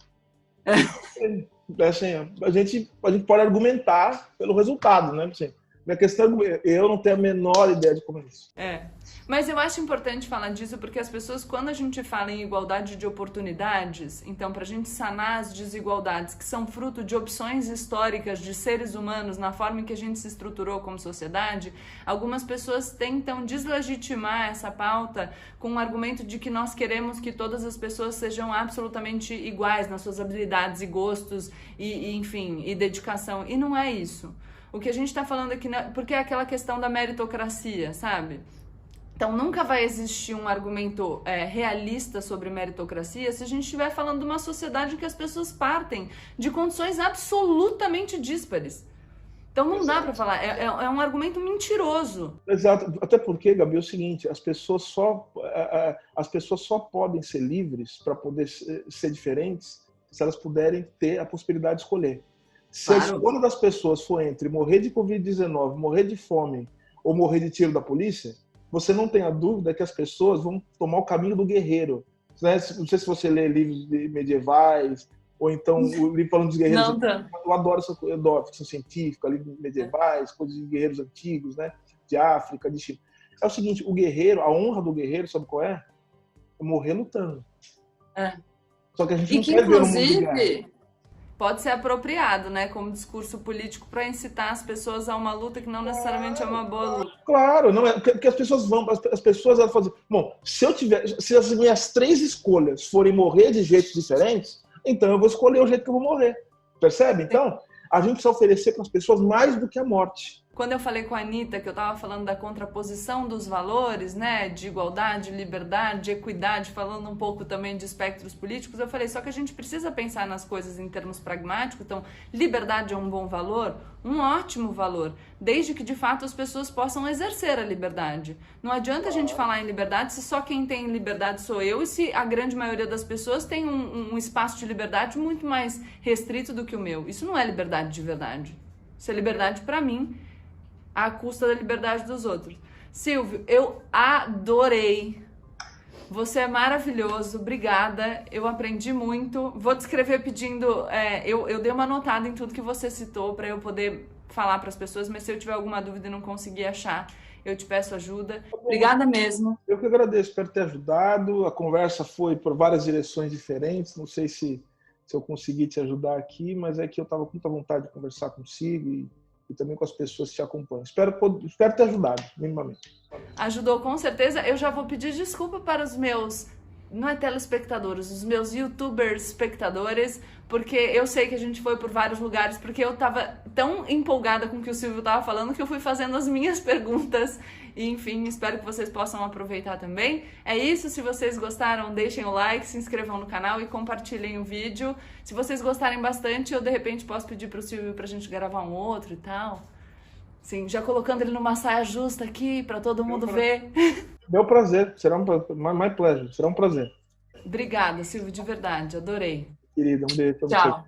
Assim, a gente pode argumentar pelo resultado, né? Assim, minha questão é, eu não tenho a menor ideia de como é isso. Mas eu acho importante falar disso porque as pessoas, quando a gente fala em igualdade de oportunidades, então para a gente sanar as desigualdades que são fruto de opções históricas de seres humanos na forma em que a gente se estruturou como sociedade, algumas pessoas tentam deslegitimar essa pauta com o argumento de que nós queremos que todas as pessoas sejam absolutamente iguais nas suas habilidades e gostos enfim, e dedicação. E não é isso. O que a gente está falando aqui, porque é aquela questão da meritocracia, sabe? Então, nunca vai existir um argumento realista sobre meritocracia se a gente estiver falando de uma sociedade em que as pessoas partem de condições absolutamente díspares. Então, não dá para falar. É um argumento mentiroso. Exato. Até porque, Gabi, é o seguinte, as pessoas só podem ser livres para poder ser diferentes se elas puderem ter a possibilidade de escolher. Se a escolha das pessoas for entre morrer de Covid-19, morrer de fome ou morrer de tiro da polícia, você não tem a dúvida que as pessoas vão tomar o caminho do guerreiro. Né? Não sei se você lê livros medievais, ou então o livro falando dos guerreiros. Eu adoro essa coisa, eu adoro ficção científica, livros medievais, coisas de guerreiros antigos, né? De África, de Chile. É o seguinte, o guerreiro, a honra do guerreiro, sabe qual é? É morrer lutando. Só que a gente não quer ver no mundo de guerra. Pode ser apropriado, né, como discurso político para incitar as pessoas a uma luta que não necessariamente é uma boa luta. Claro, não é porque as pessoas elas falam assim, bom, se as minhas 3 escolhas forem morrer de jeitos diferentes, então eu vou escolher o jeito que eu vou morrer. Percebe? Então, a gente precisa oferecer para as pessoas mais do que a morte. Quando eu falei com a Anitta, que eu estava falando da contraposição dos valores, né, de igualdade, liberdade, de equidade, falando um pouco também de espectros políticos, eu falei, só que a gente precisa pensar nas coisas em termos pragmáticos. Então, liberdade é um bom valor, um ótimo valor, desde que de fato as pessoas possam exercer a liberdade. Não adianta a gente falar em liberdade se só quem tem liberdade sou eu e se a grande maioria das pessoas tem um espaço de liberdade muito mais restrito do que o meu. Isso não é liberdade de verdade. Isso é liberdade para mim, à custa da liberdade dos outros. Silvio, eu adorei. Você é maravilhoso, obrigada. Eu aprendi muito. Vou te escrever pedindo... eu dei uma anotada em tudo que você citou para eu poder falar para as pessoas, mas se eu tiver alguma dúvida e não conseguir achar, eu te peço ajuda. Obrigada mesmo. Eu que agradeço, espero ter ajudado. A conversa foi por várias direções diferentes. Não sei se eu consegui te ajudar aqui, mas é que eu estava com muita vontade de conversar consigo e também com as pessoas que te acompanham. Espero ter ajudado, minimamente. Ajudou, com certeza. Eu já vou pedir desculpa para os meus, não é telespectadores, os meus youtubers espectadores, porque eu sei que a gente foi por vários lugares, porque eu estava tão empolgada com o que o Silvio estava falando que eu fui fazendo as minhas perguntas. E, enfim, espero que vocês possam aproveitar também. É isso, se vocês gostaram, deixem o like, se inscrevam no canal e compartilhem o vídeo. Se vocês gostarem bastante, eu de repente posso pedir para o Silvio pra gente gravar um outro e tal. Sim, já colocando ele numa saia justa aqui para todo mundo ver. Meu prazer, será my pleasure, será um prazer. Obrigada, Silvio, de verdade, adorei. Querida, um beijo pra você. Tchau.